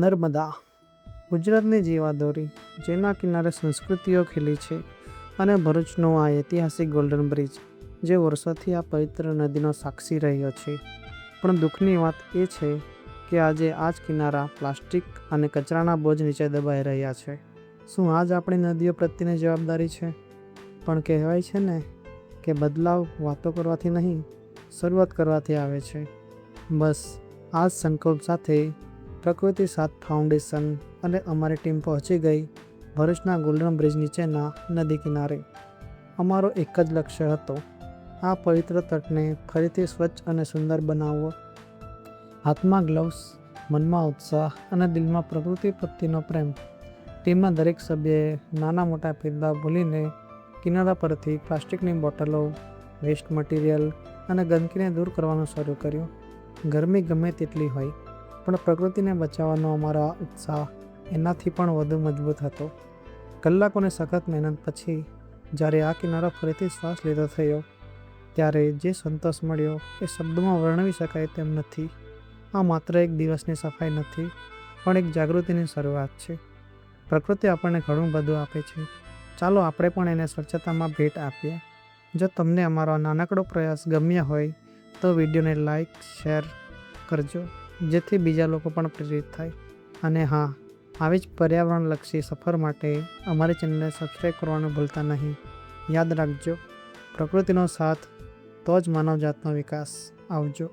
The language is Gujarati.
નર્મદા ગુજરાતની જીવાદોરી, જેના કિનારે સંસ્કૃતિઓ ખીલી છે, અને ભરૂચનો આ ઐતિહાસિક ગોલ્ડન બ્રિજ, જે વર્ષોથી આ પવિત્ર નદીનો સાક્ષી રહ્યો છે. પણ દુઃખની વાત એ છે કે આજે આ જ કિનારા પ્લાસ્ટિક અને કચરાના બોજ નીચે દબાઈ રહ્યા છે. શું આ જ આપણી નદીઓ પ્રત્યેની જવાબદારી છે? પણ કહેવાય છે ને કે બદલાવ વાતો કરવાથી નહીં, શરૂઆત કરવાથી આવે છે. બસ આ જ સંકલ્પ સાથે પ્રકૃતિ સાથ ફાઉન્ડેશન અને અમારી ટીમ પહોંચી ગઈ ભરૂચના ગોલ્ડન બ્રિજ નીચેના નદી કિનારે. અમારો એક જ લક્ષ્ય હતો, આ પવિત્ર તટને ફરીથી સ્વચ્છ અને સુંદર બનાવવો. હાથમાં ગ્લવ્સ, મનમાં ઉત્સાહ અને દિલમાં પ્રકૃતિ પ્રત્યેનો પ્રેમ. ટીમના દરેક સભ્યએ નાના મોટા ભેદભાવ ભૂલીને કિનારા પરથી પ્લાસ્ટિકની બોટલો, વેસ્ટ મટીરિયલ અને ગંદકીને દૂર કરવાનું શરૂ કર્યું. ગરમી ગમે તેટલી હોય, પણ પ્રકૃતિને બચાવવાનો અમારો આ ઉત્સાહ એનાથી પણ વધુ મજબૂત હતો. કલાકોની સખત મહેનત પછી જ્યારે આ કિનારો ફરીથી શ્વાસ લેતો થયો, ત્યારે જે સંતોષ મળ્યો એ શબ્દોમાં વર્ણવી શકાય તેમ નથી. આ માત્ર એક દિવસની સફાઈ નથી, પણ એક જાગૃતિની શરૂઆત છે. પ્રકૃતિ આપણને ઘણું બધું આપે છે, ચાલો આપણે પણ એને સ્વચ્છતામાં ભેટ આપીએ. જો તમને અમારો નાનકડો પ્રયાસ ગમ્યો હોય તો વિડીયોને લાઈક, શેર કરજો, જેથી બીજા લોકો પણ પ્રેરિત થાય. અને હા, આવી જ પર્યાવરણલક્ષી સફર માટે અમારી ચેનલને સબસ્ક્રાઈબ કરવાનું ભૂલતા નહીં. યાદ રાખજો, પ્રકૃતિનો સાથ તો જ માનવજાતનો વિકાસ. આવજો.